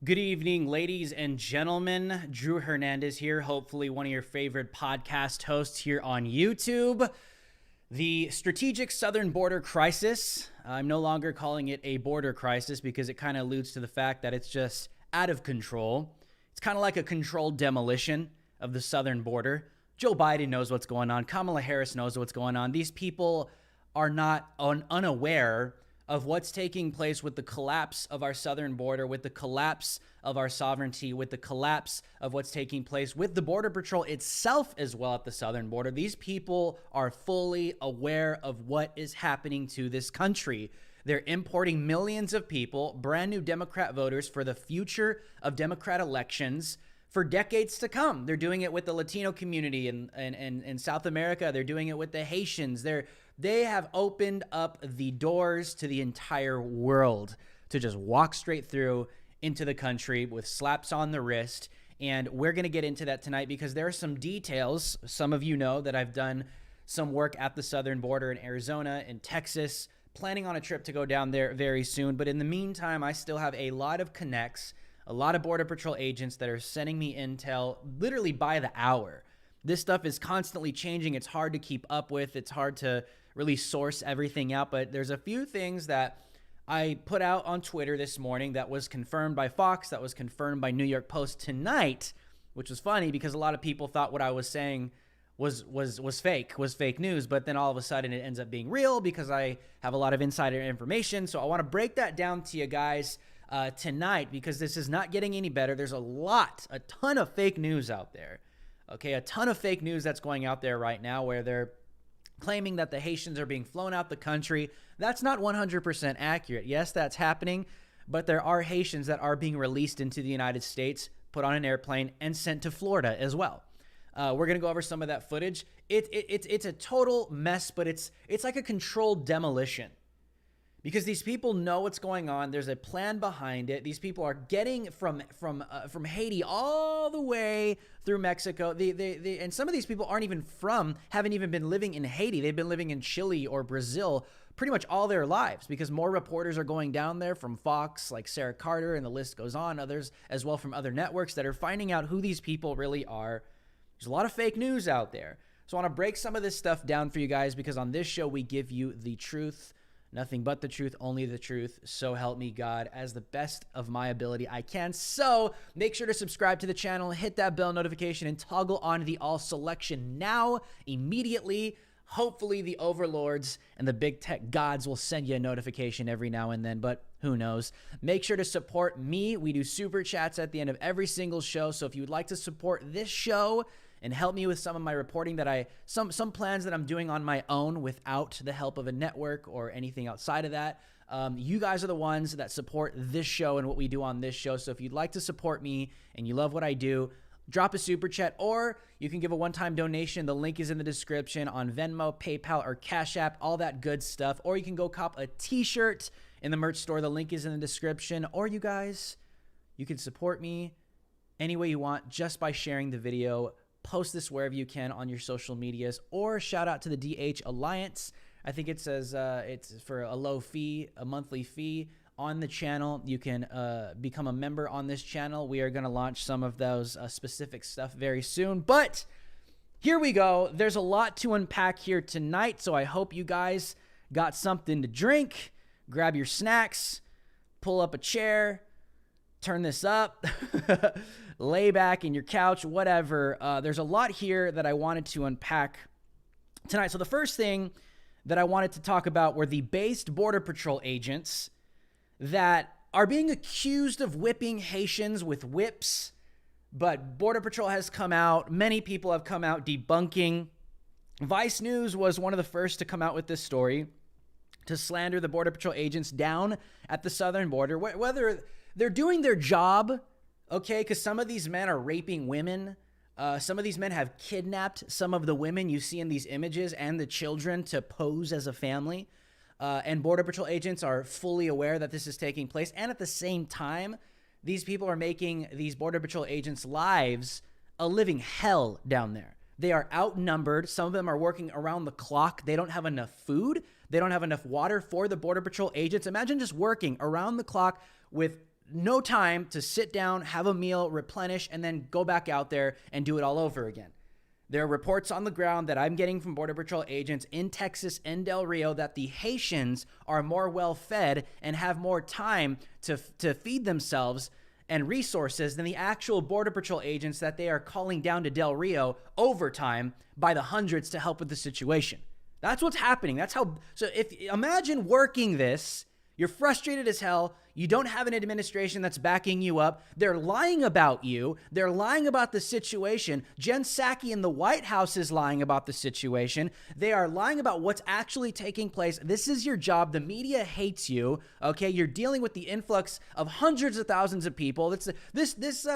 Good evening, ladies and gentlemen. Drew Hernandez here, hopefully one of your favorite podcast hosts here on YouTube. The strategic southern border crisis, I'm no longer calling it a border crisis because it kind of alludes to the fact that it's just out of control. It's kind of like a controlled demolition of the southern border. Joe Biden knows what's going on. Kamala Harris knows what's going on. These people are not unaware of what's taking place with the collapse of our southern border, with the collapse of our sovereignty, with the collapse of what's taking place with the Border Patrol itself as well at the southern border. These people are fully aware of what is happening to this country. They're importing millions of people, brand new Democrat voters for the future of Democrat elections for decades to come. They're doing it with the Latino community in South America. They're doing it with the Haitians. They have opened up the doors to the entire world to just walk straight through into the country with slaps on the wrist. And we're going to get into that tonight because there are some details. Some of you know that I've done some work at the southern border in Arizona and Texas, planning on a trip to go down there very soon. But in the meantime, I still have a lot of connects, a lot of Border Patrol agents that are sending me intel literally by the hour. This stuff is constantly changing. It's hard to keep up with. It's hard to really source everything out, but there's a few things that I put out on Twitter this morning that was confirmed by Fox, that was confirmed by New York Post tonight, which was funny because a lot of people thought what I was saying was fake news, but then all of a sudden it ends up being real because I have a lot of insider information. So I want to break that down to you guys tonight because this is not getting any better. There's a ton of fake news out there. Okay, a ton of fake news that's going out there right now where they're claiming that the Haitians are being flown out the country. That's not 100% accurate. Yes, that's happening, but there are Haitians that are being released into the United States, put on an airplane, and sent to Florida as well. We're going to go over some of that footage. It's a total mess, but it's like a controlled demolition because these people know what's going on. There's a plan behind it. These people are getting from Haiti all the way through Mexico. And some of these people haven't even been living in Haiti. They've been living in Chile or Brazil pretty much all their lives because more reporters are going down there from Fox, like Sarah Carter, and the list goes on. Others as well from other networks that are finding out who these people really are. There's a lot of fake news out there. So I want to break some of this stuff down for you guys because on this show, we give you the truth. Nothing but the truth, only the truth. So help me God, as the best of my ability I can. So make sure to subscribe to the channel, hit that bell notification, and toggle on the all selection now, immediately. Hopefully the overlords and the big tech gods will send you a notification every now and then, but who knows? Make sure to support me. We do super chats at the end of every single show. So if you would like to support this show and help me with some of my reporting some plans that I'm doing on my own without the help of a network or anything outside of that. You guys are the ones that support this show and what we do on this show. So if you'd like to support me and you love what I do, drop a super chat or you can give a one-time donation. The link is in the description on Venmo, PayPal, or Cash App, all that good stuff. Or you can go cop a t-shirt in the merch store. The link is in the description. Or you guys, you can support me any way you want just by sharing the video. Post this wherever you can on your social medias or shout out to the DH Alliance. I think it says it's for a low fee, a monthly fee on the channel. You can become a member on this channel. We are going to launch some of those specific stuff very soon. But here we go. There's a lot to unpack here tonight. So I hope you guys got something to drink. Grab your snacks, pull up a chair, turn this up, lay back in your couch, whatever. There's a lot here that I wanted to unpack tonight. So the first thing that I wanted to talk about were the based Border Patrol agents that are being accused of whipping Haitians with whips, but Border Patrol has come out. Many people have come out debunking. Vice News was one of the first to come out with this story to slander the Border Patrol agents down at the southern border, whether they're doing their job, okay, because some of these men are raping women. Some of these men have kidnapped some of the women you see in these images and the children to pose as a family. And Border Patrol agents are fully aware that this is taking place. And at the same time, these people are making these Border Patrol agents' lives a living hell down there. They are outnumbered. Some of them are working around the clock. They don't have enough food. They don't have enough water for the Border Patrol agents. Imagine just working around the clock with no time to sit down, have a meal, replenish, and then go back out there and do it all over again. There are reports on the ground that I'm getting from Border Patrol agents in Texas and Del Rio that the Haitians are more well-fed and have more time to feed themselves and resources than the actual Border Patrol agents that they are calling down to Del Rio overtime by the hundreds to help with the situation. That's what's happening. That's how. So if imagine working this, you're frustrated as hell. You don't have an administration that's backing you up. They're lying about you. They're lying about the situation. Jen Psaki in the White House is lying about the situation. They are lying about what's actually taking place. This is your job. The media hates you. Okay, you're dealing with the influx of hundreds of thousands of people. This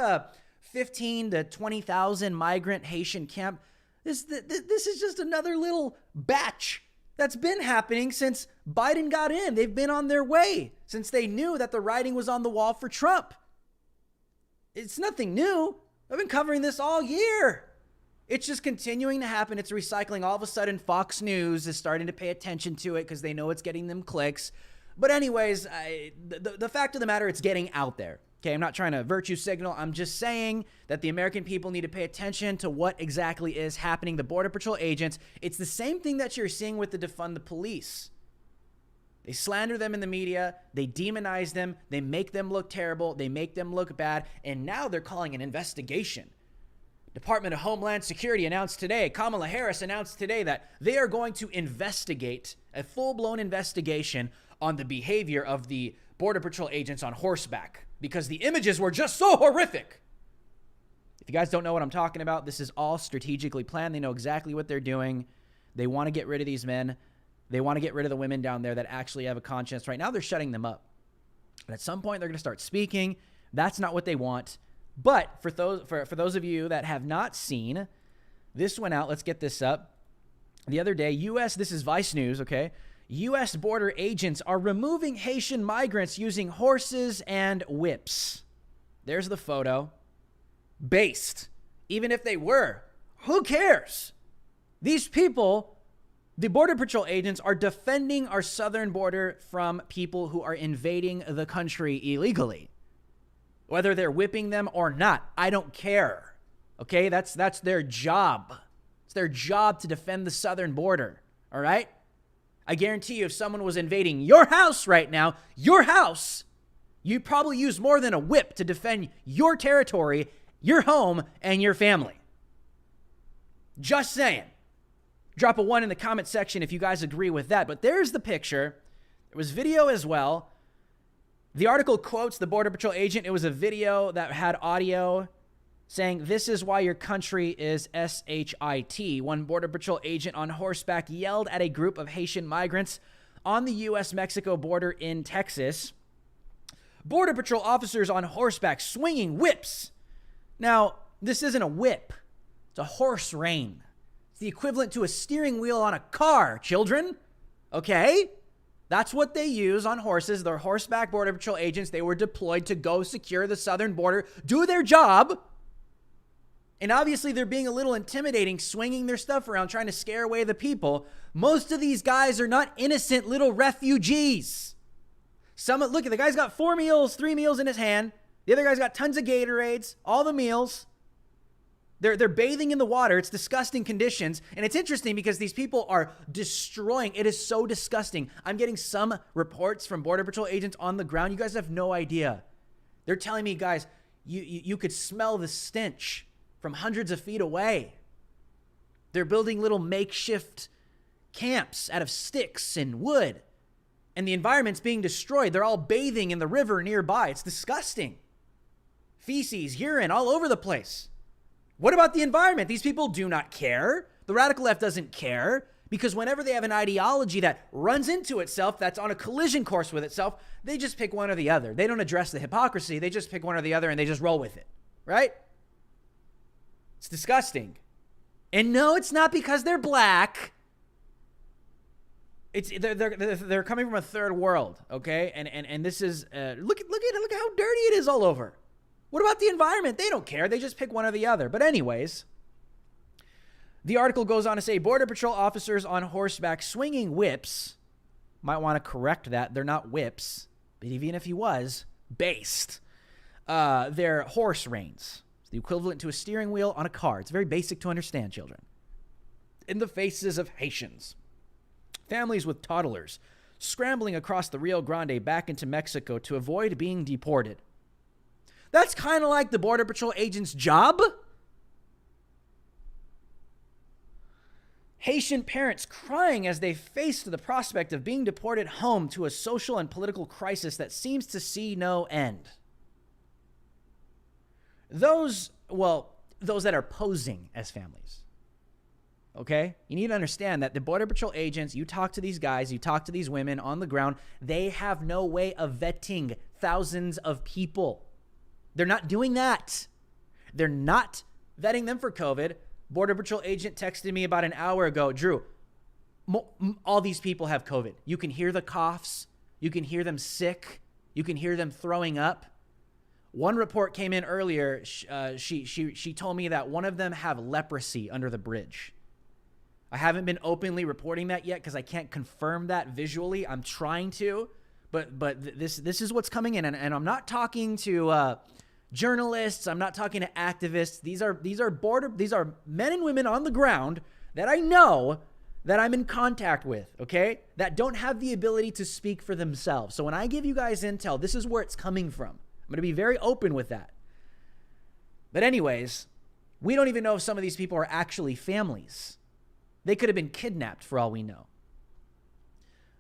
15 to 20,000 migrant Haitian camp. This is just another little batch that's been happening since Biden got in. They've been on their way since they knew that the writing was on the wall for Trump. It's nothing new. I've been covering this all year. It's just continuing to happen. It's recycling. All of a sudden, Fox News is starting to pay attention to it because they know it's getting them clicks. But anyways, the fact of the matter, it's getting out there. Okay, I'm not trying to virtue signal. I'm just saying that the American people need to pay attention to what exactly is happening. The Border Patrol agents, it's the same thing that you're seeing with the defund the police. They slander them in the media. They demonize them. They make them look terrible. They make them look bad. And now they're calling an investigation. Department of Homeland Security announced today, Kamala Harris announced today that they are going to investigate, a full-blown investigation on the behavior of the Border Patrol agents on horseback, because the images were just so horrific. If you guys don't know what I'm talking about, this is all strategically planned. They know exactly what they're doing. They want to get rid of these men. They want to get rid of the women down there that actually have a conscience. Right now, they're shutting them up. And at some point, they're going to start speaking. That's not what they want. But for those of you that have not seen, this went out. Let's get this up. The other day, this is Vice News, okay? U.S. border agents are removing Haitian migrants using horses and whips. There's the photo. Based. Even if they were, who cares? These people, the Border Patrol agents, are defending our southern border from people who are invading the country illegally. Whether they're whipping them or not, I don't care. Okay, that's their job. It's their job to defend the southern border, all right? I guarantee you, if someone was invading your house right now, your house, you'd probably use more than a whip to defend your territory, your home, and your family. Just saying. Drop a 1 in the comment section if you guys agree with that. But there's the picture. There was video as well. The article quotes the Border Patrol agent. It was a video that had audio saying, "This is why your country is SHIT." One Border Patrol agent on horseback yelled at a group of Haitian migrants on the U.S.-Mexico border in Texas. Border Patrol officers on horseback swinging whips. Now, this isn't a whip. It's a horse rein. It's the equivalent to a steering wheel on a car, children. Okay? That's what they use on horses. They're horseback Border Patrol agents. They were deployed to go secure the southern border, do their job. And obviously, they're being a little intimidating, swinging their stuff around, trying to scare away the people. Most of these guys are not innocent little refugees. Look at the guy's got 3 meals in his hand. The other guy's got tons of Gatorades, all the meals. They're bathing in the water. It's disgusting conditions. And it's interesting because these people are destroying. It is so disgusting. I'm getting some reports from Border Patrol agents on the ground. You guys have no idea. They're telling me, guys, you could smell the stench from hundreds of feet away. They're building little makeshift camps out of sticks and wood. And the environment's being destroyed. They're all bathing in the river nearby. It's disgusting. Feces, urine, all over the place. What about the environment? These people do not care. The radical left doesn't care, because whenever they have an ideology that runs into itself, that's on a collision course with itself, they just pick one or the other. They don't address the hypocrisy. They just pick one or the other and they just roll with it, right? It's disgusting. And no, it's not because they're black. They're coming from a third world, okay? And this is look how dirty it is all over. What about the environment? They don't care. They just pick one or the other. But anyways, the article goes on to say Border Patrol officers on horseback swinging whips Might want to correct that. They're not whips, but even if he was, based. They're horse reins. It's the equivalent to a steering wheel on a car. It's very basic to understand, children. In the faces of Haitians, families with toddlers scrambling across the Rio Grande back into Mexico to avoid being deported. That's kind of like the Border Patrol agent's job. Haitian parents crying as they faced the prospect of being deported home to a social and political crisis that seems to see no end. Those that are posing as families. Okay? You need to understand that the Border Patrol agents, you talk to these guys, you talk to these women on the ground, they have no way of vetting thousands of people. They're not doing that. They're not vetting them for COVID. Border Patrol agent texted me about an hour ago, Drew, all these people have COVID. You can hear the coughs. You can hear them sick. You can hear them throwing up. One report came in earlier. She told me that one of them have leprosy under the bridge. I haven't been openly reporting that yet because I can't confirm that visually. I'm trying to, but this is what's coming in, and I'm not talking to journalists. I'm not talking to activists. These are men and women on the ground that I know, that I'm in contact with, okay, that don't have the ability to speak for themselves. So when I give you guys intel, this is where it's coming from. I'm going to be very open with that. But anyways, we don't even know if some of these people are actually families. They could have been kidnapped for all we know.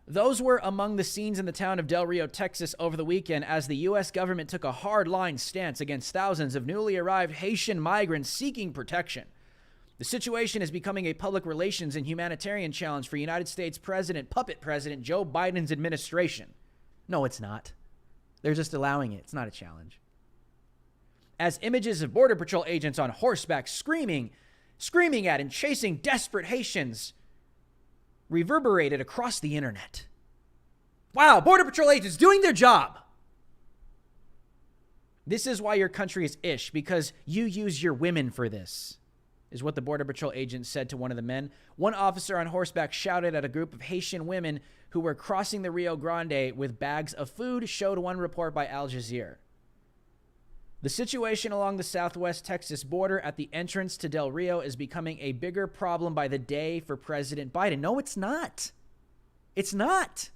Those were among the scenes in the town of Del Rio, Texas over the weekend as the U.S. government took a hard-line stance against thousands of newly arrived Haitian migrants seeking protection. The situation is becoming a public relations and humanitarian challenge for United States puppet President Joe Biden's administration. No, it's not. They're just allowing it. It's not a challenge. As images of Border Patrol agents on horseback screaming at and chasing desperate Haitians reverberated across the internet. Wow, Border Patrol agents doing their job. This is why your country is ish, because you use your women for this, is what the Border Patrol agent said to one of the men. One officer on horseback shouted at a group of Haitian women who were crossing the Rio Grande with bags of food, showed one report by Al Jazeera. The situation along the southwest Texas border at the entrance to Del Rio is becoming a bigger problem by the day for President Biden. No, it's not. It's not.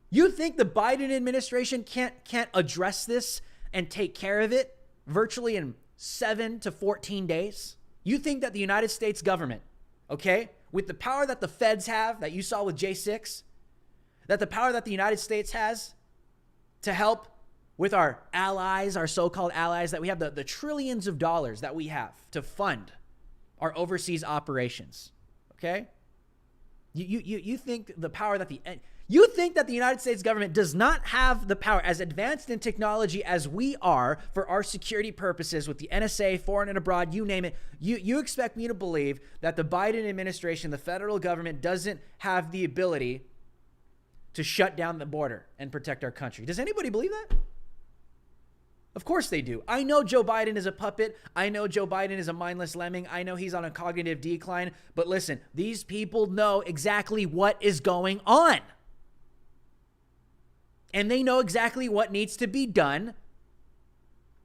You think the Biden administration can't address this and take care of it virtually in 7 to 14 days? You think that the United States government, okay, with the power that the feds have, that you saw with J6, that the power that the United States has to help with our allies, our so-called allies, that we have the trillions of dollars that we have to fund our overseas operations, okay? You think the power that you think that the United States government does not have the power, as advanced in technology as we are, for our security purposes with the NSA, foreign and abroad, you name it. You expect me to believe that the Biden administration, the federal government, doesn't have the ability to shut down the border and protect our country. Does anybody believe that? Of course they do. I know Joe Biden is a puppet. I know Joe Biden is a mindless lemming. I know he's on a cognitive decline. But listen, these people know exactly what is going on. And they know exactly what needs to be done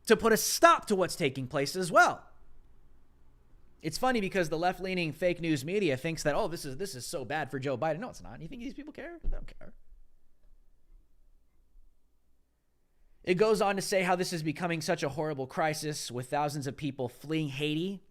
to put a stop to what's taking place as well. It's funny because the left-leaning fake news media thinks that, oh, this is so bad for Joe Biden. No, it's not. You think these people care? They don't care. It goes on to say how this is becoming such a horrible crisis with thousands of people fleeing Haiti.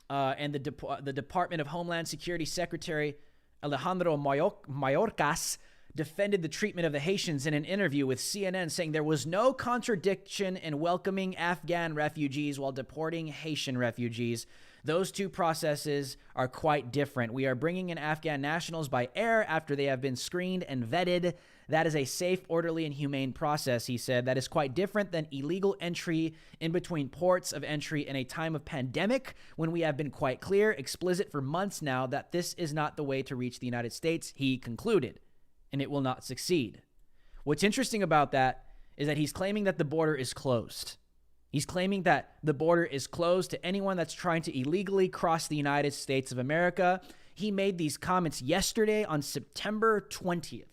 And the Department of Homeland Security Secretary Alejandro Mayorkas defended the treatment of the Haitians in an interview with CNN, saying there was no contradiction in welcoming Afghan refugees while deporting Haitian refugees. Those two processes are quite different. We are bringing in Afghan nationals by air after they have been screened and vetted. That is a safe, orderly, and humane process, he said. That is quite different than illegal entry in between ports of entry in a time of pandemic when we have been quite clear, explicit for months now, that this is not the way to reach the United States, he concluded, and it will not succeed. What's interesting about that is that he's claiming that the border is closed. He's claiming that the border is closed to anyone that's trying to illegally cross the United States of America. He made these comments yesterday on September 20th.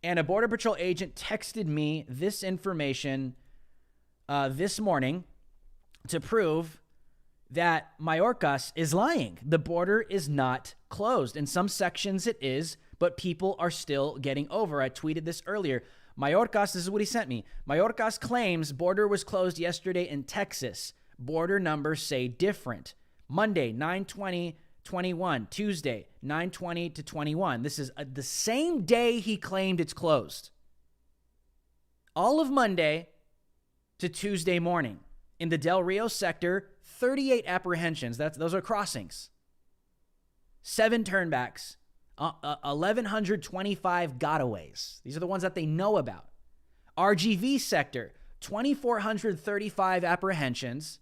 And a Border Patrol agent texted me this information this morning to prove that Mayorkas is lying. The border is not closed. In some sections it is, but people are still getting over. I tweeted this earlier. Mayorkas, this is what he sent me. Mayorkas claims border was closed yesterday in Texas. Border numbers say different. Monday, 9/20/21. Tuesday, 9/20/21. This is the same day he claimed it's closed. All of Monday to Tuesday morning. In the Del Rio sector, 38 apprehensions. Those are crossings. 7 turnbacks. 1,125 gotaways. These are the ones that they know about. RGV sector, 2,435 apprehensions,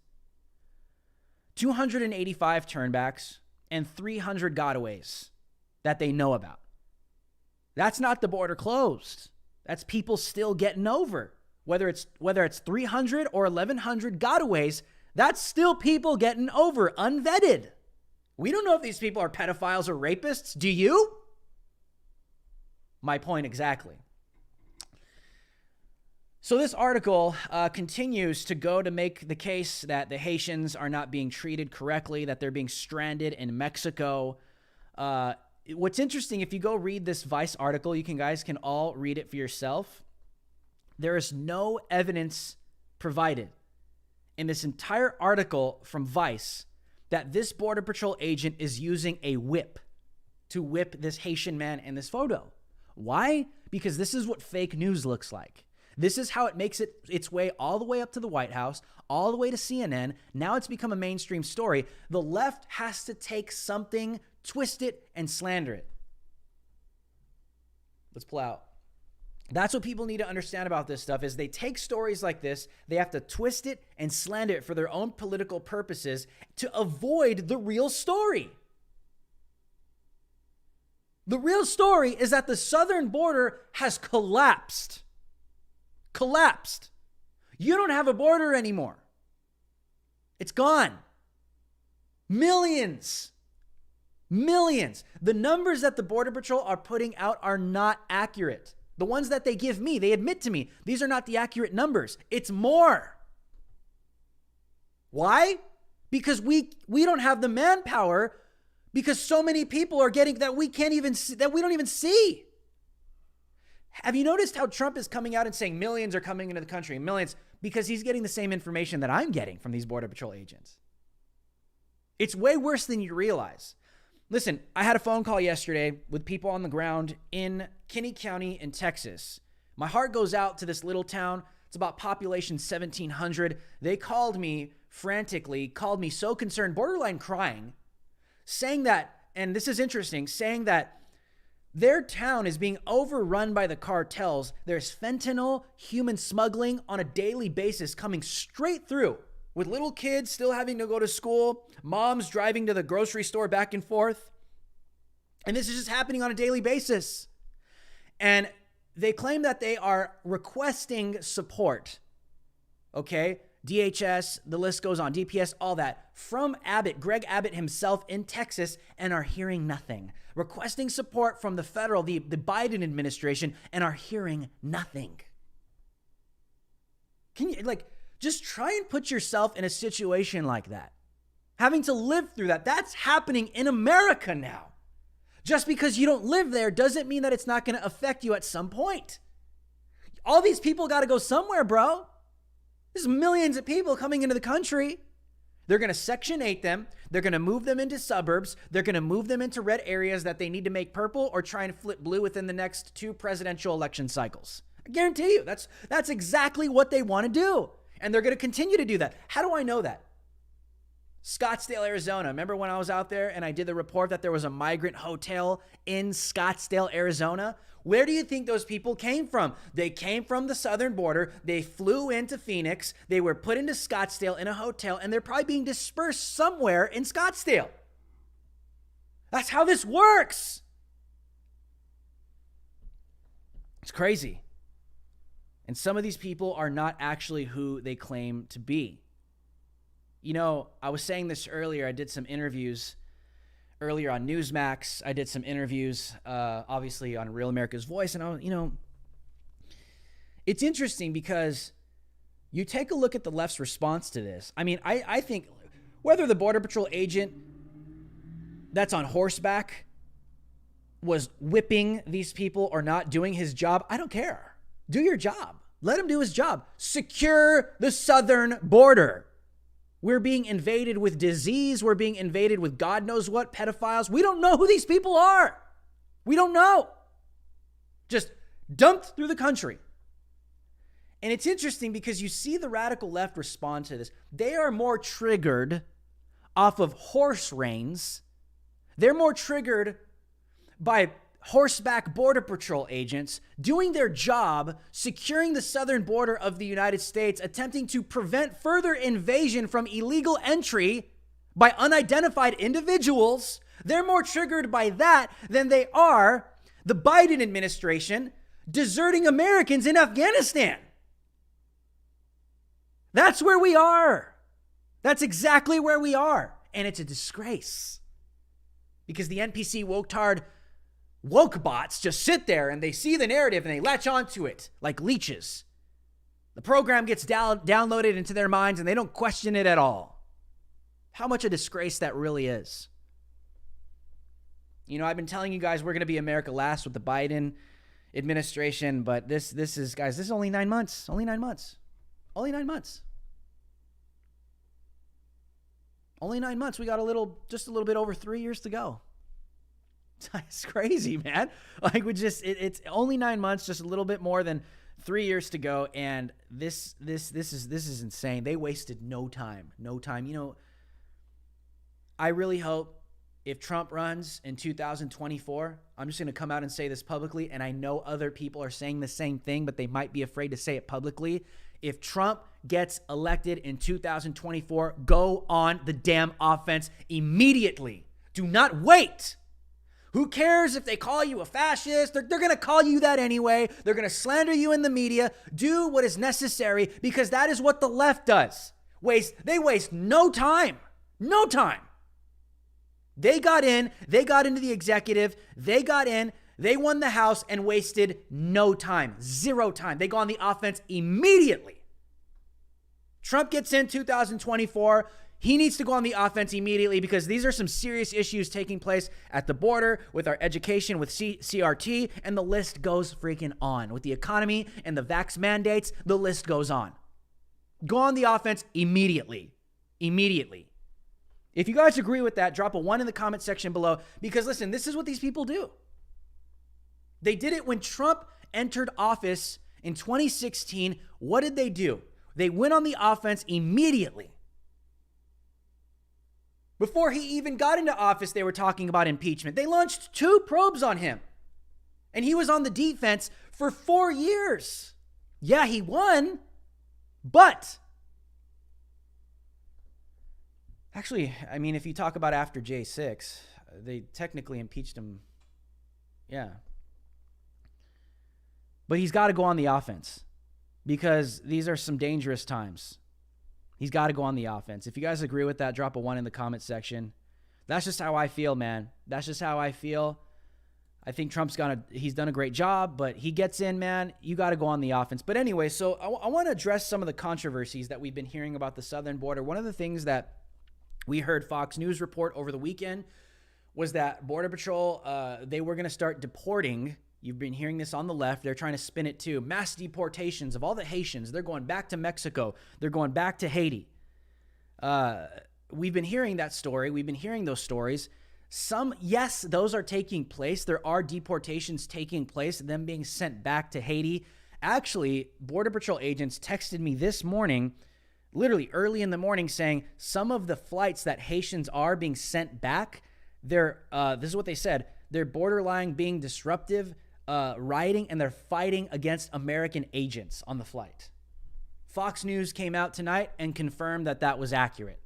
285 turnbacks, and 300 gotaways that they know about. That's not the border closed. That's people still getting over. Whether it's 300 or 1,100 gotaways, that's still people getting over, unvetted. We don't know if these people are pedophiles or rapists. Do you? My point exactly. So this article continues to go to make the case that the Haitians are not being treated correctly, that they're being stranded in Mexico. What's interesting, if you go read this Vice article, you guys can all read it for yourself. There is no evidence provided in this entire article from Vice that this Border Patrol agent is using a whip to whip this Haitian man in this photo. Why? Because this is what fake news looks like. This is how it makes its way all the way up to the White House, all the way to CNN. Now it's become a mainstream story. The left has to take something, twist it, and slander it. Let's pull out. That's what people need to understand about this stuff is they take stories like this, they have to twist it and slander it for their own political purposes to avoid the real story. The real story is that the southern border has collapsed. Collapsed. You don't have a border anymore. It's gone. Millions. The numbers that the Border Patrol are putting out are not accurate. The ones that they give me, they admit to me, these are not the accurate numbers. It's more. Why? Because we don't have the manpower because so many people are getting that we can't even see, that we don't even see. Have you noticed how Trump is coming out and saying millions are coming into the country, millions, because he's getting the same information that I'm getting from these Border Patrol agents. It's way worse than you realize. Listen, I had a phone call yesterday with people on the ground in Kinney County in Texas. My heart goes out to this little town. It's about population 1,700. They called me frantically, called me so concerned, borderline crying, saying that, and this is interesting, saying that their town is being overrun by the cartels. There's fentanyl, human smuggling on a daily basis coming straight through, with little kids still having to go to school, moms driving to the grocery store back and forth. And this is just happening on a daily basis. And they claim that they are requesting support. Okay? DHS, the list goes on, DPS, all that, from Abbott, Greg Abbott himself in Texas, and are hearing nothing. Requesting support from the federal, the Biden administration, and are hearing nothing. Can you, just try and put yourself in a situation like that. Having to live through that. That's happening in America now. Just because you don't live there doesn't mean that it's not going to affect you at some point. All these people got to go somewhere, bro. There's millions of people coming into the country. They're going to Section 8 them. They're going to move them into suburbs. They're going to move them into red areas that they need to make purple or try and flip blue within the next 2 presidential election cycles. I guarantee you, that's exactly what they want to do. And they're going to continue to do that. How do I know that? Scottsdale, Arizona. Remember when I was out there and I did the report that there was a migrant hotel in Scottsdale, Arizona? Where do you think those people came from? They came from the southern border. They flew into Phoenix. They were put into Scottsdale in a hotel, and they're probably being dispersed somewhere in Scottsdale. That's how this works. It's crazy. And some of these people are not actually who they claim to be. You know, I was saying this earlier. I did some interviews earlier on Newsmax. I did some interviews, obviously on Real America's Voice. And, it's interesting because you take a look at the left's response to this. I mean, I think whether the Border Patrol agent that's on horseback was whipping these people or not, doing his job, I don't care. Do your job. Let him do his job. Secure the southern border. We're being invaded with disease. We're being invaded with God knows what, pedophiles. We don't know who these people are. We don't know. Just dumped through the country. And it's interesting because you see the radical left respond to this. They are more triggered off of horse reins. They're more triggered by horseback Border Patrol agents doing their job, securing the southern border of the United States, attempting to prevent further invasion from illegal entry by unidentified individuals. They're more triggered by that than they are the Biden administration deserting Americans in Afghanistan. That's where we are. That's exactly where we are. And it's a disgrace because the NPC woke bots just sit there and they see the narrative and they latch onto it like leeches. The program gets downloaded into their minds and they don't question it at all. How much a disgrace that really is. I've been telling you guys we're going to be America last with the Biden administration, but this is only 9 months. Only 9 months. Only 9 months. Only 9 months. We got just a little bit over 3 years to go. It's crazy, man. Like it's only 9 months, just a little bit more than 3 years to go. And this is insane. They wasted no time. I really hope if Trump runs in 2024, I'm just going to come out and say this publicly. And I know other people are saying the same thing, but they might be afraid to say it publicly. If Trump gets elected in 2024, go on the damn offense immediately. Do not wait. Who cares if they call you a fascist? They're going to call you that anyway. They're going to slander you in the media. Do what is necessary because that is what the left does. They waste no time. No time. They got into the executive. They got in. They won the House and wasted no time. 0 time. They go on the offense immediately. Trump gets in 2024. He needs to go on the offense immediately because these are some serious issues taking place at the border with our education, with CRT, and the list goes freaking on. With the economy and the vax mandates, the list goes on. Go on the offense immediately. Immediately. If you guys agree with that, drop a 1 in the comment section below because listen, this is what these people do. They did it when Trump entered office in 2016. What did they do? They went on the offense immediately. Before he even got into office, they were talking about impeachment. They launched 2 probes on him. And he was on the defense for 4 years. Yeah, he won, but actually, I mean, if you talk about after J6, they technically impeached him. Yeah. But he's got to go on the offense because these are some dangerous times. He's got to go on the offense. If you guys agree with that, drop a 1 in the comment section. That's just how I feel, man. That's just how I feel. I think he's done a great job, but he gets in, man. You got to go on the offense. But anyway, so I want to address some of the controversies that we've been hearing about the southern border. One of the things that we heard Fox News report over the weekend was that Border Patrol, they were going to start deporting. You've been hearing this on the left. They're trying to spin it too. Mass deportations of all the Haitians. They're going back to Mexico. They're going back to Haiti. We've been hearing that story. We've been hearing those stories. Yes, those are taking place. There are deportations taking place, them being sent back to Haiti. Actually, Border Patrol agents texted me this morning, literally early in the morning, saying some of the flights that Haitians are being sent back, this is what they said, they're borderline being disruptive, rioting, and they're fighting against American agents on the flight. Fox News came out tonight and confirmed that that was accurate.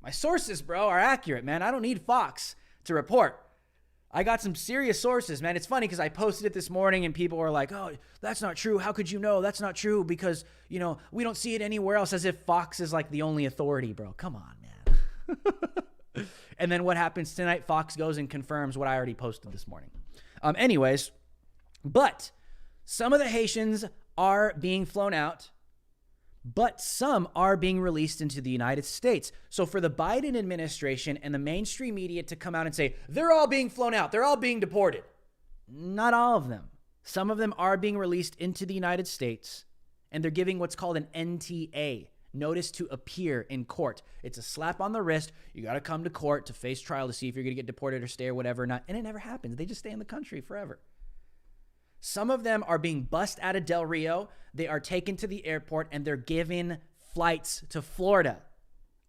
My sources, bro, are accurate, man. I don't need Fox to report. I got some serious sources, man. It's funny because I posted it this morning and people were like, oh, that's not true. How could you know? That's not true because, we don't see it anywhere else, as if Fox is like the only authority, bro. Come on, man. And then what happens tonight? Fox goes and confirms what I already posted this morning. Anyways, but some of the Haitians are being flown out, but some are being released into the United States. So for the Biden administration and the mainstream media to come out and say, they're all being flown out, they're all being deported. Not all of them. Some of them are being released into the United States, and they're giving what's called an NTA, notice to appear in court. It's a slap on the wrist. You got to come to court to face trial to see if you're going to get deported or stay or whatever or not. And it never happens. They just stay in the country forever. Some of them are being bussed out of Del Rio. They are taken to the airport and they're given flights to Florida.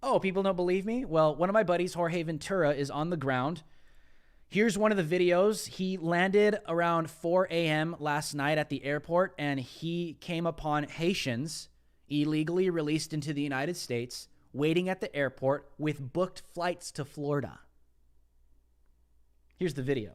Oh, people don't believe me? Well, one of my buddies, Jorge Ventura, is on the ground. Here's one of the videos. He landed around 4 a.m. last night at the airport, and he came upon Haitians illegally released into the United States, waiting at the airport with booked flights to Florida. Here's the video.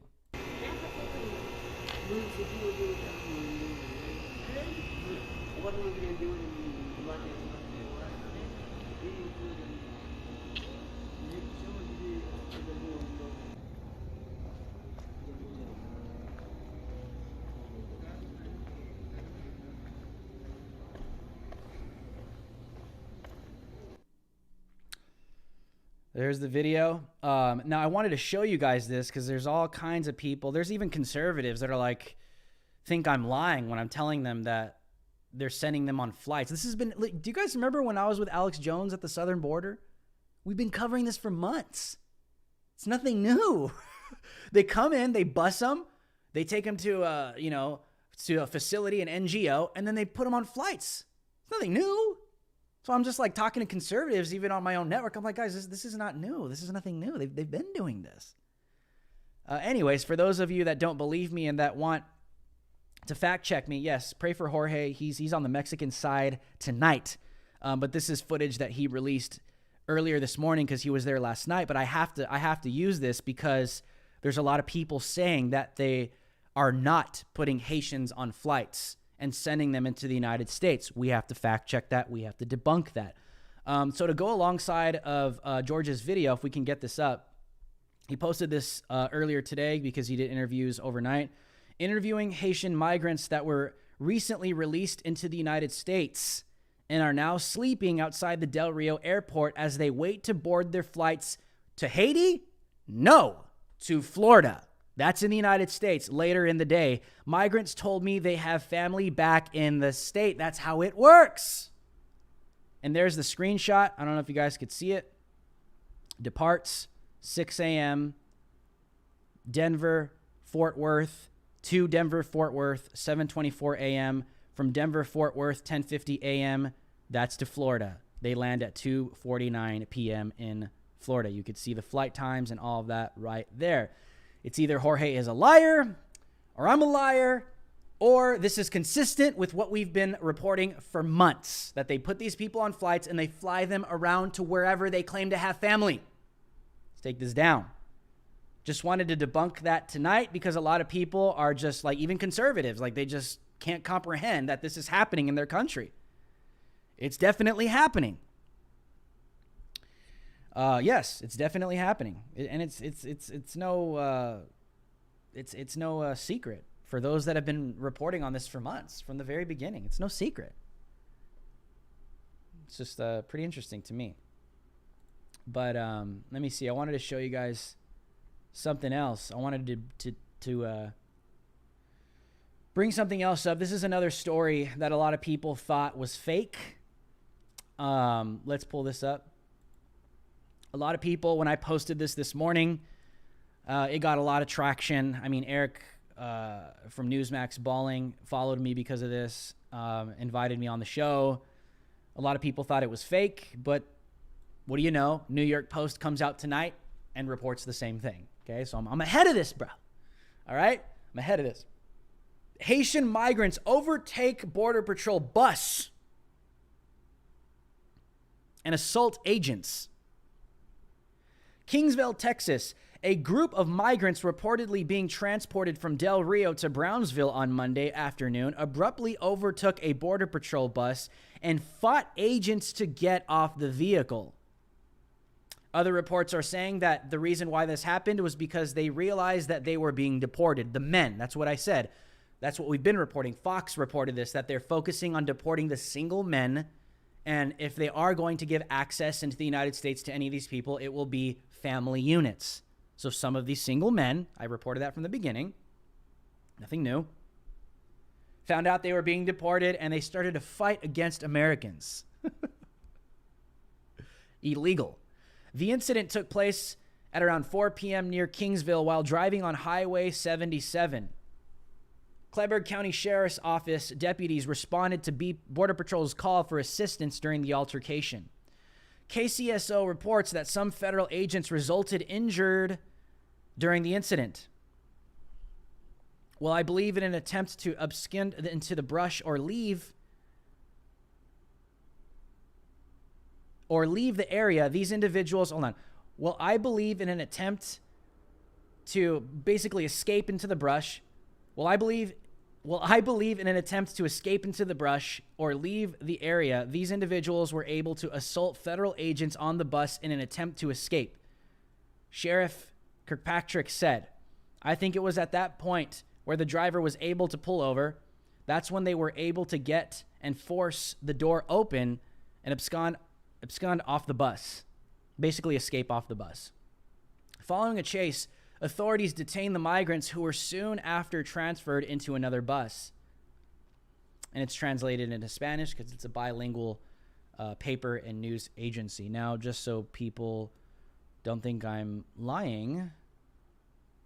There's the video. Now, I wanted to show you guys this because there's all kinds of people. There's even conservatives that are like, think I'm lying when I'm telling them that they're sending them on flights. This has been, do you guys remember when I was with Alex Jones at the southern border? We've been covering this for months. It's nothing new. They come in, they bus them, they take them to a facility, an NGO, and then they put them on flights. It's nothing new. So I'm just like talking to conservatives, even on my own network. I'm like, guys, this is not new. This is nothing new. They've been doing this. Anyways, for those of you that don't believe me and that want to fact check me, yes, pray for Jorge. He's on the Mexican side tonight. But this is footage that he released earlier this morning because he was there last night. But I have to use this because there's a lot of people saying that they are not putting Haitians on flights and sending them into the United States. We have to fact check that. We have to debunk that. So to go alongside of George's video, if we can get this up, he posted this earlier today because he did interviews overnight, interviewing Haitian migrants that were recently released into the United States and are now sleeping outside the Del Rio airport as they wait to board their flights to Haiti? No, to Florida. That's in the United States later in the day. Migrants told me they have family back in the state. That's how it works. And there's the screenshot. I don't know if you guys could see it. Departs 6 a.m. Denver, Fort Worth, to Denver, Fort Worth, 7:24 a.m. From Denver, Fort Worth, 10:50 a.m. That's to Florida. They land at 2:49 p.m. in Florida. You could see the flight times and all of that right there. It's either Jorge is a liar, or I'm a liar, or this is consistent with what we've been reporting for months, that they put these people on flights and they fly them around to wherever they claim to have family. Let's take this down. Just wanted to debunk that tonight because a lot of people are just like, even conservatives, like they just can't comprehend that this is happening in their country. It's definitely happening. Yes, it's definitely happening, and it's no secret for those that have been reporting on this for months from the very beginning. It's no secret. It's just pretty interesting to me. But let me see. I wanted to show you guys something else. I wanted to bring something else up. This is another story that a lot of people thought was fake. Let's pull this up. A lot of people, when I posted this morning, it got a lot of traction. I mean, Eric from Newsmax Balling followed me because of this, invited me on the show. A lot of people thought it was fake, but what do you know? New York Post comes out tonight and reports the same thing. Okay, so I'm ahead of this, bro. All right? I'm ahead of this. Haitian migrants overtake Border Patrol bus and assault agents. Kingsville, Texas. A group of migrants reportedly being transported from Del Rio to Brownsville on Monday afternoon abruptly overtook a Border Patrol bus and fought agents to get off the vehicle. Other reports are saying that the reason why this happened was because they realized that they were being deported. The men, that's what I said. That's what we've been reporting. Fox reported this, that they're focusing on deporting the single men. And if they are going to give access into the United States to any of these people, it will be family units. So some of these single men, I reported that from the beginning, nothing new, found out they were being deported and they started to fight against Americans. Illegal. The incident took place at around 4 p.m. near Kingsville while driving on Highway 77. Cleburne County Sheriff's Office deputies responded to Border Patrol's call for assistance during the altercation. KCSO reports that some federal agents resulted injured during the incident. Well, I believe in an attempt to abscond into the brush or leave the area, these individuals, hold on. Well, I believe in an attempt to basically escape into the brush. I believe in an attempt to escape into the brush or leave the area, these individuals were able to assault federal agents on the bus in an attempt to escape. Sheriff Kirkpatrick said, I think it was at that point where the driver was able to pull over. That's when they were able to get and force the door open and abscond off the bus, basically escape off the bus. Following a chase, authorities detained the migrants who were soon after transferred into another bus. And it's translated into Spanish because it's a bilingual paper and news agency. Now, just so people don't think I'm lying,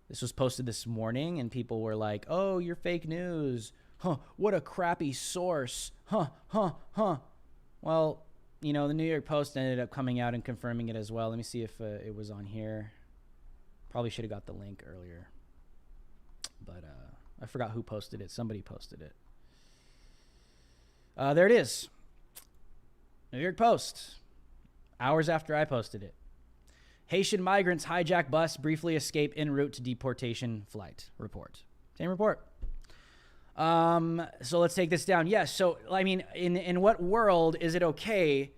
this was posted this morning and people were like, oh, you're fake news. Huh, what a crappy source. Huh. Well, you know, the New York Post ended up coming out and confirming it as well. Let me see if it was on here. Probably should have got the link earlier. But I forgot who posted it. Somebody posted it. There it is. New York Post. Hours after I posted it. Haitian migrants hijack bus, briefly escape en route to deportation flight. Report. Same report. So let's take this down. Yes. So, I mean, in what world is it okay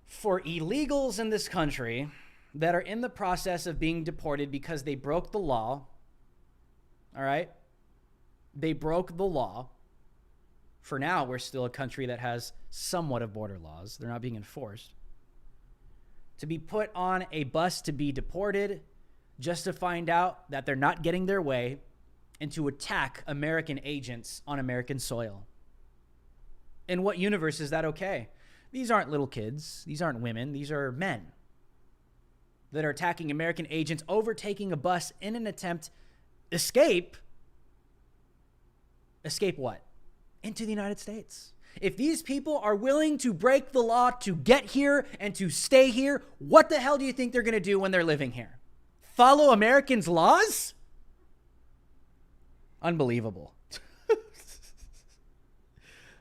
for illegals in this country that are in the process of being deported because they broke the law? All right. They broke the law. For now, we're still a country that has somewhat of border laws. They're not being enforced. To be put on a bus to be deported just to find out that they're not getting their way and to attack American agents on American soil. In what universe is that okay? These aren't little kids. These aren't women. These are men that are attacking American agents, overtaking a bus in an attempt escape. Escape what? Into the United States. If these people are willing to break the law to get here and to stay here, what the hell do you think they're going to do when they're living here? Follow Americans' laws? Unbelievable.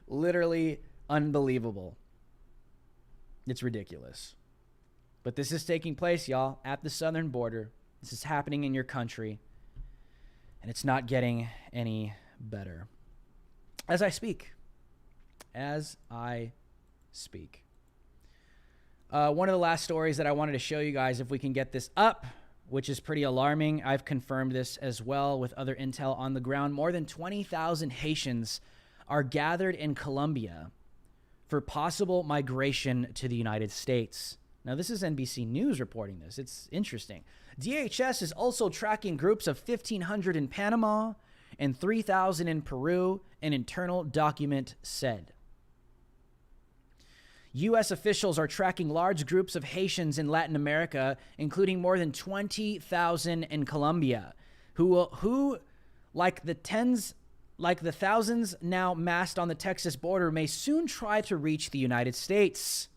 Literally unbelievable. It's ridiculous. But this is taking place, y'all, at the southern border. This is happening in your country. And it's not getting any better. As I speak. One of the last stories that I wanted to show you guys, if we can get this up, which is pretty alarming. I've confirmed this as well with other intel on the ground. More than 20,000 Haitians are gathered in Colombia for possible migration to the United States. Now, this is NBC News reporting this. It's interesting. DHS is also tracking groups of 1,500 in Panama and 3,000 in Peru, an internal document said. U.S. officials are tracking large groups of Haitians in Latin America, including more than 20,000 in Colombia, who, like the thousands now massed on the Texas border, may soon try to reach the United States.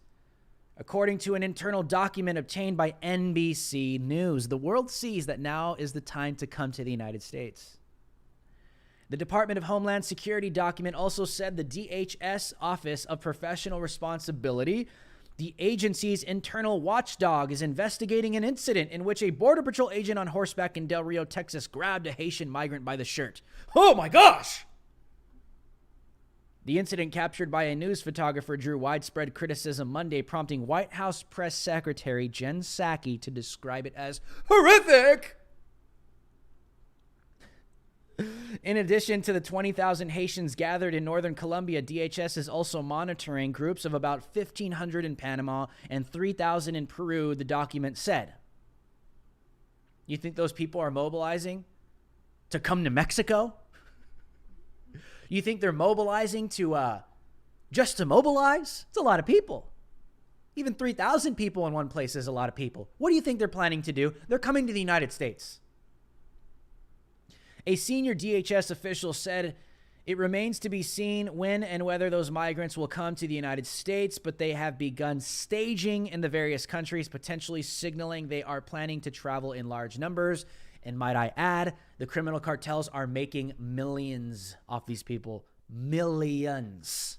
According to an internal document obtained by NBC News, the world sees that now is the time to come to the United States. The Department of Homeland Security document also said the DHS Office of Professional Responsibility, the agency's internal watchdog, is investigating an incident in which a Border Patrol agent on horseback in Del Rio, Texas, grabbed a Haitian migrant by the shirt. Oh my gosh! The incident, captured by a news photographer, drew widespread criticism Monday, prompting White House Press Secretary Jen Psaki to describe it as horrific. In addition to the 20,000 Haitians gathered in northern Colombia, DHS is also monitoring groups of about 1,500 in Panama and 3,000 in Peru, the document said. You think those people are mobilizing to come to Mexico? You think they're mobilizing to just to mobilize? It's a lot of people. Even 3,000 people in one place is a lot of people. What do you think they're planning to do? They're coming to the United States. A senior DHS official said it remains to be seen when and whether those migrants will come to the United States, but they have begun staging in the various countries, potentially signaling they are planning to travel in large numbers. And might I add, the criminal cartels are making millions off these people. Millions.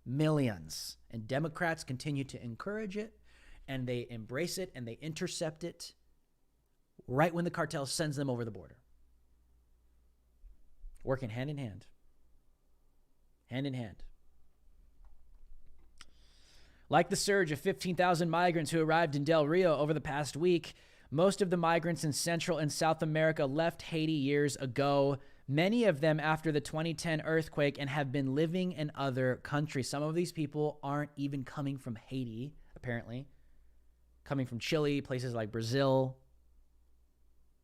Millions. And Democrats continue to encourage it, and they embrace it, and they intercept it right when the cartel sends them over the border. Working hand in hand. Hand in hand. Like the surge of 15,000 migrants who arrived in Del Rio over the past week, most of the migrants in Central and South America left Haiti years ago, many of them after the 2010 earthquake, and have been living in other countries. Some of these people aren't even coming from Haiti, apparently. Coming from Chile, places like Brazil.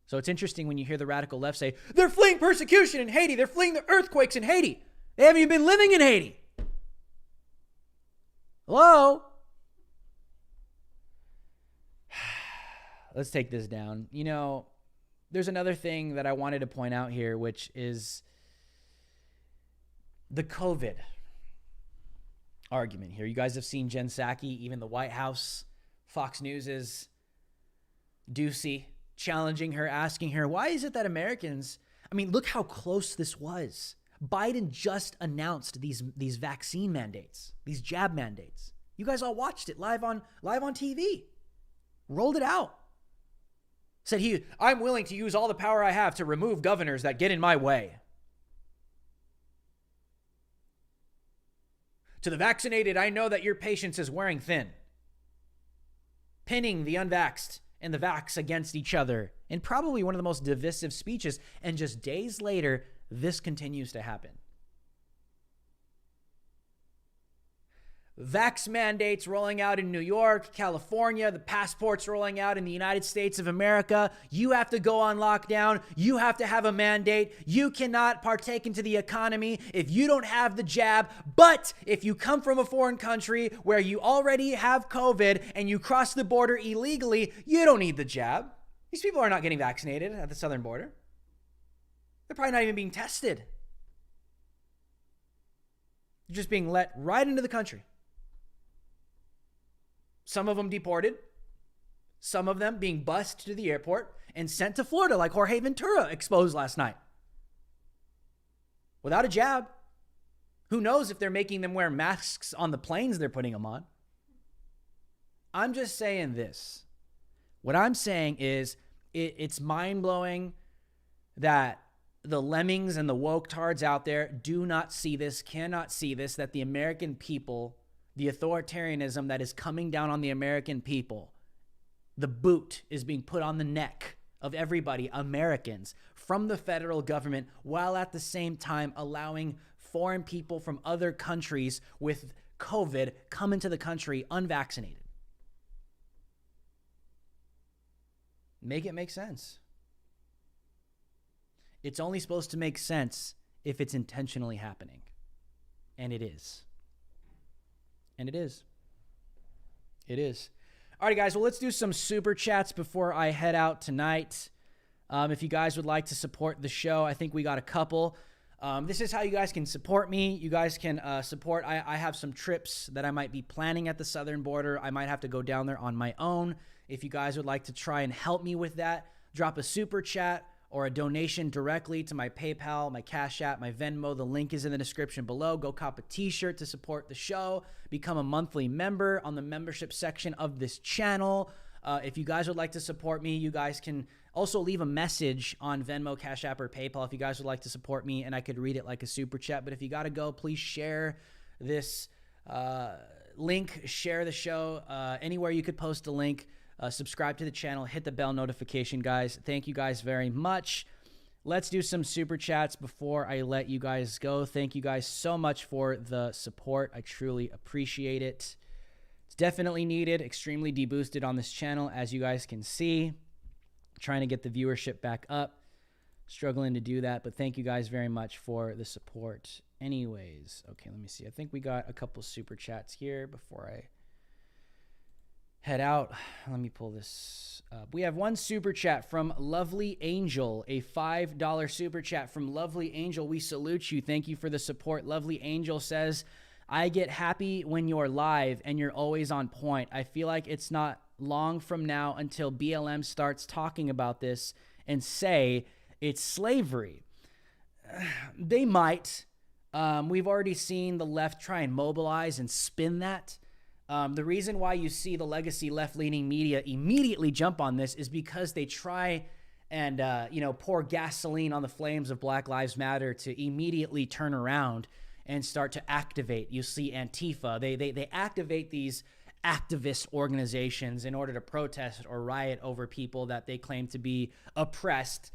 So it's interesting when you hear the radical left say, they're fleeing persecution in Haiti. They're fleeing the earthquakes in Haiti. They haven't even been living in Haiti. Hello? Let's take this down. You know, there's another thing that I wanted to point out here, which is the COVID argument here. You guys have seen Jen Psaki, even the White House, Fox News is Ducey, challenging her, asking her, why is it that Americans, I mean, look how close this was. Biden just announced these vaccine mandates, these jab mandates. You guys all watched it live on TV. Rolled it out. Said I'm willing to use all the power I have to remove governors that get in my way. To the vaccinated, I know that your patience is wearing thin. Pinning the unvaxxed and the vax against each other in probably one of the most divisive speeches. And just days later, this continues to happen. Vax mandates rolling out in New York, California, the passports rolling out in the United States of America. You have to go on lockdown. You have to have a mandate. You cannot partake into the economy if you don't have the jab. But if you come from a foreign country where you already have COVID and you cross the border illegally, you don't need the jab. These people are not getting vaccinated at the southern border. They're probably not even being tested. They're just being let right into the country. Some of them deported, some of them being bused to the airport and sent to Florida like Jorge Ventura exposed last night. Without a jab. Who knows if they're making them wear masks on the planes they're putting them on. I'm just saying this. What I'm saying is it's mind-blowing that the lemmings and the woke-tards out there do not see this, cannot see this, that the American people, the authoritarianism that is coming down on the American people, the boot is being put on the neck of everybody, Americans, from the federal government, while at the same time allowing foreign people from other countries with COVID come into the country unvaccinated. Make it make sense. It's only supposed to make sense if it's intentionally happening. And it is. And it is. It is. All right, guys. Well, let's do some super chats before I head out tonight. If you guys would like to support the show, I think we got a couple. This is how you guys can support me. You guys can support. I have some trips that I might be planning at the southern border. I might have to go down there on my own. If you guys would like to try and help me with that, drop a super chat or a donation directly to my PayPal, my Cash App, my Venmo. The link is in the description below. Go cop a t-shirt to support the show. Become a monthly member on the membership section of this channel. If you guys would like to support me, you guys can Also, leave a message on Venmo, Cash App, or PayPal if you guys would like to support me, and I could read it like a super chat. But if you got to go, please share this link, share the show. Anywhere you could post a link, subscribe to the channel, hit the bell notification, guys. Thank you guys very much. Let's do some super chats before I let you guys go. Thank you guys so much for the support. I truly appreciate it. It's definitely needed, extremely deboosted on this channel, as you guys can see. Trying to get the viewership back up. Struggling to do that, but thank you guys very much for the support. Anyways, okay, let me see. I think we got a couple super chats here before I head out. Let me pull this up. We have one super chat from Lovely Angel, a $5 super chat from Lovely Angel. We salute you. Thank you for the support. Lovely Angel says, I get happy when you're live and you're always on point. I feel like it's not long from now until BLM starts talking about this and say it's slavery. They might. We've already seen the left try and mobilize and spin that. The reason why you see the legacy left-leaning media immediately jump on this is because they try and pour gasoline on the flames of Black Lives Matter to immediately turn around and start to activate. You see Antifa. They activate these activist organizations in order to protest or riot over people that they claim to be oppressed.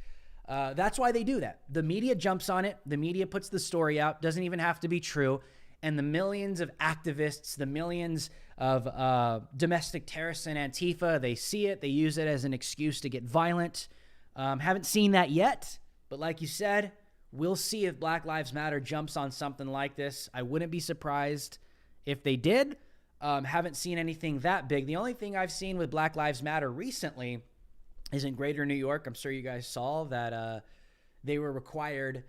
That's why they do that. The media jumps on it. The media puts the story out. Doesn't even have to be true. And the millions of activists, the millions of domestic terrorists and Antifa, they see it. They use it as an excuse to get violent. Haven't seen that yet. But like you said, we'll see if Black Lives Matter jumps on something like this. I wouldn't be surprised if they did. Haven't seen anything that big. The only thing I've seen with Black Lives Matter recently is in Greater New York. I'm sure you guys saw that they were required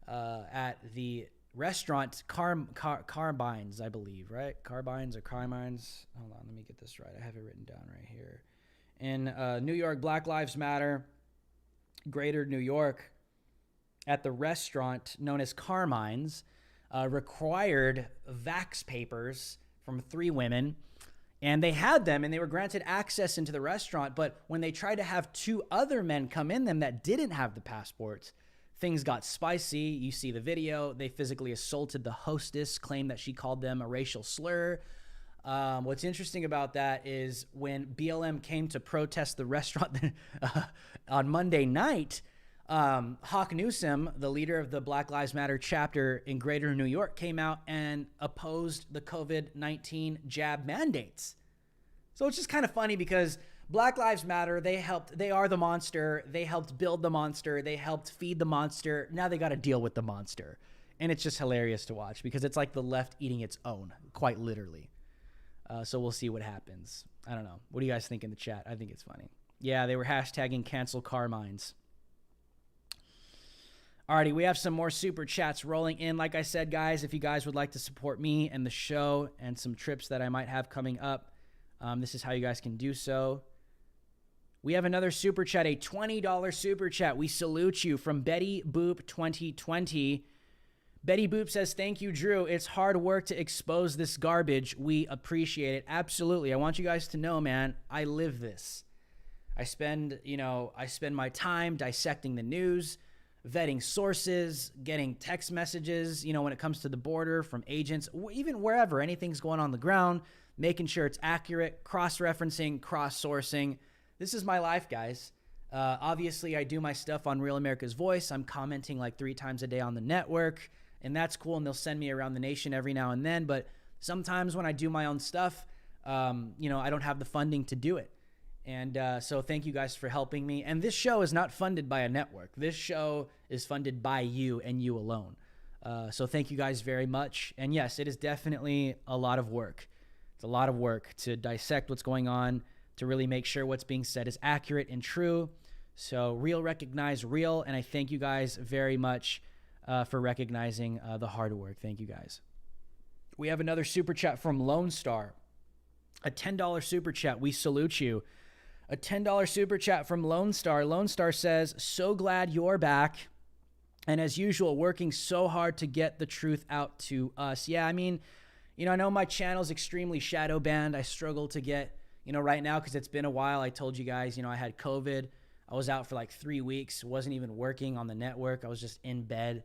at the restaurant Carbines, I believe, right? Carbines or Carmines. Hold on, let me get this right. I have it written down right here. In New York, Black Lives Matter, Greater New York, at the restaurant known as Carmines, required vax papers from 3 women, and they had them and they were granted access into the restaurant. But when they tried to have 2 other men come in them that didn't have the passports, things got spicy. You see the video. They physically assaulted the hostess, claimed that she called them a racial slur. What's interesting about that is when BLM came to protest the restaurant on Monday night, Hawk Newsom, the leader of the Black Lives Matter chapter in Greater New York, came out and opposed the COVID-19 jab mandates. So it's just kind of funny because Black Lives Matter, they are the monster. They helped build the monster. They helped feed the monster. Now they got to deal with the monster. And it's just hilarious to watch because it's like the left eating its own, quite literally. So we'll see what happens. I don't know. What do you guys think in the chat? I think it's funny. Yeah, they were hashtagging cancel Carmines. Alrighty, we have some more super chats rolling in. Like I said, guys, if you guys would like to support me and the show and some trips that I might have coming up, this is how you guys can do so. We have another super chat, a $20 super chat. We salute you from Betty Boop 2020. Betty Boop says, thank you, Drew. It's hard work to expose this garbage. We appreciate it. Absolutely. I want you guys to know, man, I live this. I spend my time dissecting the news, vetting sources, getting text messages, when it comes to the border from agents, even wherever anything's going on the ground, making sure it's accurate, cross-referencing, cross-sourcing. This is my life, guys. Obviously, I do my stuff on Real America's Voice. I'm commenting like 3 times a day on the network, and that's cool, and they'll send me around the nation every now and then. But sometimes when I do my own stuff, I don't have the funding to do it. And so thank you guys for helping me. And this show is not funded by a network. This show is funded by you and you alone. So thank you guys very much. And yes, it is definitely a lot of work. It's a lot of work to dissect what's going on, to really make sure what's being said is accurate and true. So real recognize real. And I thank you guys very much for recognizing the hard work. Thank you guys. We have another super chat from Lone Star. A $10 super chat. We salute you. A $10 super chat from Lone Star. Lone Star says, so glad you're back. And as usual, working so hard to get the truth out to us. Yeah, I mean, I know my channel's extremely shadow banned. I struggle to get, right now, because it's been a while. I told you guys, I had COVID. I was out for like 3 weeks, wasn't even working on the network. I was just in bed.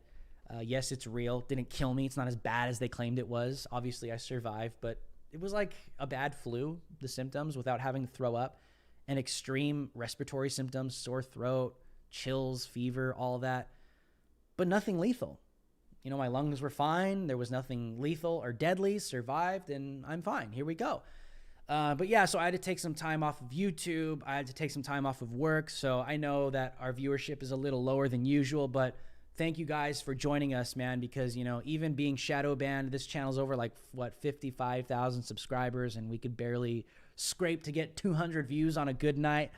Yes, it's real. Didn't kill me. It's not as bad as they claimed it was. Obviously, I survived, but it was like a bad flu, the symptoms, without having to throw up, and extreme respiratory symptoms, sore throat, chills, fever, all of that, but nothing lethal. You know, my lungs were fine. There was nothing lethal or deadly, survived, and I'm fine. Here we go. But yeah, so I had to take some time off of YouTube. I had to take some time off of work. So I know that our viewership is a little lower than usual, but thank you guys for joining us, man, because, you know, even being shadow banned, this channel's over like, what, 55,000 subscribers, and we could barely scrape to get 200 views on a good night.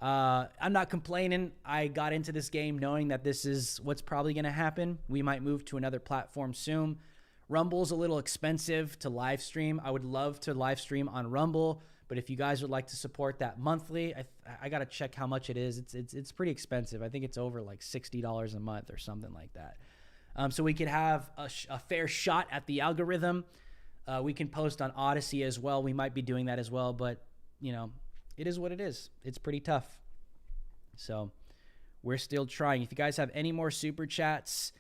I'm not complaining. I got into this game knowing that this is what's probably going to happen. We might move to another platform soon. Rumble's a little expensive to live stream. I would love to live stream on Rumble, but if you guys would like to support that monthly, I got to check how much it is. It's pretty expensive. I think it's over like $60 a month or something like that. So we could have a fair shot at the algorithm. We can post on Odyssey as well. We might be doing that as well, but you know, it is what it is. It's pretty tough. So we're still trying. If you guys have any more super chats,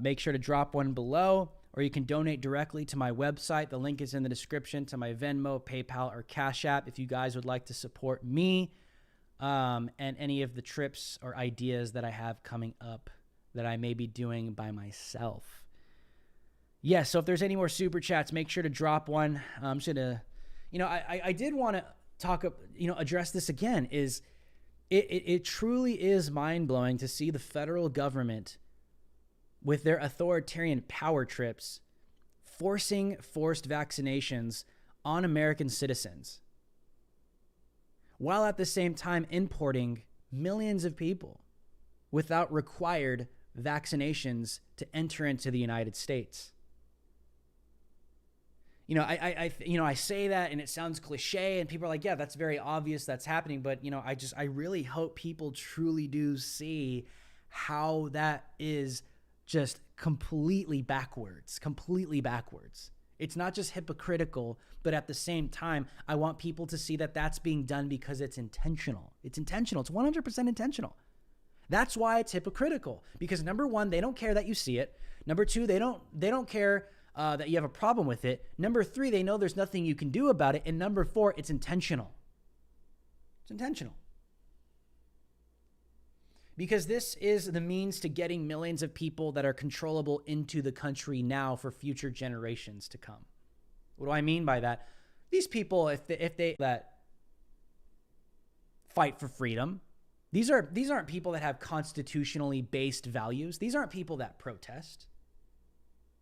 make sure to drop one below, or you can donate directly to my website. The link is in the description to my Venmo, PayPal, or Cash App if you guys would like to support me and any of the trips or ideas that I have coming up that I may be doing by myself. Yeah, so if there's any more super chats, make sure to drop one. I'm just gonna, you know, I did want to talk, you know, address this again. Is it truly is mind-blowing to see the federal government with their authoritarian power trips forcing forced vaccinations on American citizens, while at the same time importing millions of people without required vaccinations to enter into the United States. You know, I say that and it sounds cliche and people are like, yeah, that's very obvious that's happening. But, you know, I really hope people truly do see how that is just completely backwards. It's not just hypocritical, but at the same time, I want people to see that that's being done because it's intentional. It's intentional. It's 100% intentional. That's why it's hypocritical, because number one, they don't care that you see it. Number two, they don't care that you have a problem with it. Number three, they know there's nothing you can do about it. And number four, it's intentional. It's intentional. Because this is the means to getting millions of people that are controllable into the country now for future generations to come. What do I mean by that? These people, if they that fight for freedom, these aren't people that have constitutionally based values. These aren't people that protest.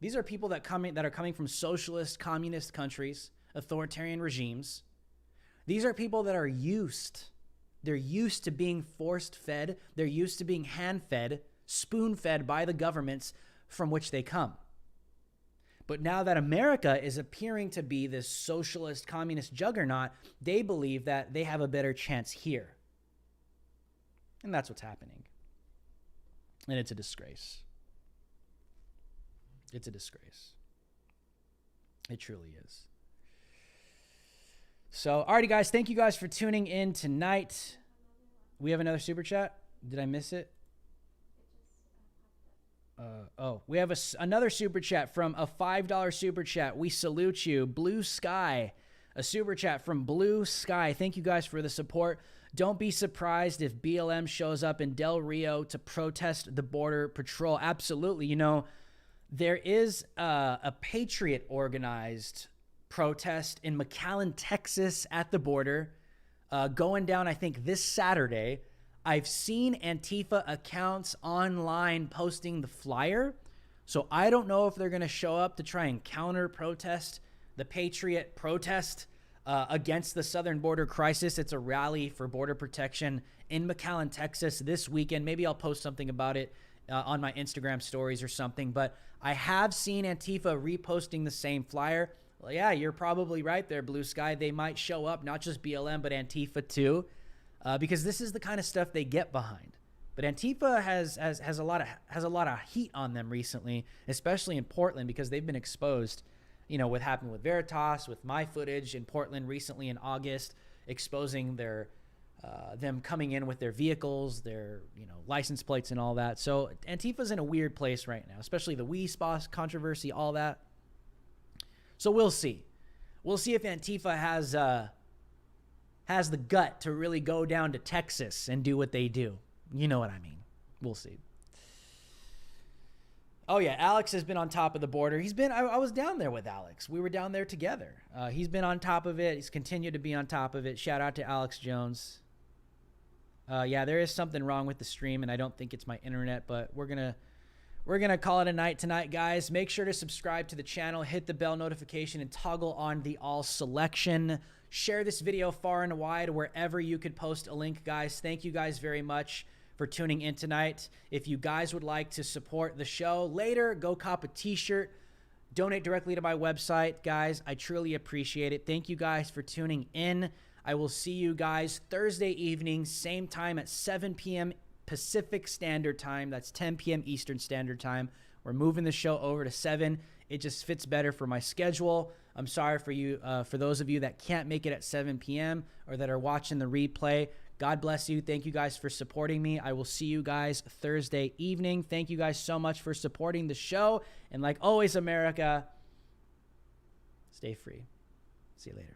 These are people that are coming from socialist, communist countries, authoritarian regimes. These are people that are used. They're used to being forced fed. They're used to being hand fed, spoon fed by the governments from which they come. But now that America is appearing to be this socialist, communist juggernaut, they believe that they have a better chance here. And that's what's happening. And it's a disgrace. It's a disgrace. It truly is. So, alrighty, guys. Thank you guys for tuning in tonight. We have another super chat. Did I miss it? We have another super chat from a $5 super chat. We salute you. Blue Sky. A super chat from Blue Sky. Thank you guys for the support. Don't be surprised if BLM shows up in Del Rio to protest the Border Patrol. Absolutely. You know, there is a Patriot organized protest in McAllen, Texas at the border going down, I think, this Saturday. I've seen Antifa accounts online posting the flyer. So I don't know if they're going to show up to try and counter protest the Patriot protest against the southern border crisis. It's a rally for border protection in McAllen, Texas this weekend. Maybe I'll post something about it on my Instagram stories or something. But I have seen Antifa reposting the same flyer. Well, yeah, you're probably right there, Blue Sky. They might show up, not just BLM, but Antifa too, because this is the kind of stuff they get behind. But Antifa has a lot of heat on them recently, especially in Portland, because they've been exposed. You know, what happened with Veritas, with my footage in Portland recently in August, exposing their them coming in with their vehicles, their license plates and all that. So Antifa's in a weird place right now, especially the WeSpa controversy, all that. So we'll see. We'll see if Antifa has the gut to really go down to Texas and do what they do. You know what I mean. We'll see. Oh, yeah, Alex has been on top of the border. I was down there with Alex. We were down there together. He's been on top of it. He's continued to be on top of it. Shout out to Alex Jones. Yeah, there is something wrong with the stream, and I don't think it's my internet, but we're gonna call it a night tonight, guys. Make sure to subscribe to the channel, hit the bell notification, and toggle on the all selection. Share this video far and wide wherever you could post a link, guys. Thank you guys very much for tuning in tonight. If you guys would like to support the show later, go cop a t-shirt, donate directly to my website, guys. I truly appreciate it. Thank you guys for tuning in. I will see you guys Thursday evening, same time at 7 p.m. Pacific Standard Time. That's 10 p.m. Eastern Standard Time. We're moving the show over to 7. It just fits better for my schedule. I'm sorry for you, for those of you that can't make it at 7 p.m. or that are watching the replay. God bless you. Thank you guys for supporting me. I will see you guys Thursday evening. Thank you guys so much for supporting the show. And like always, America, stay free. See you later.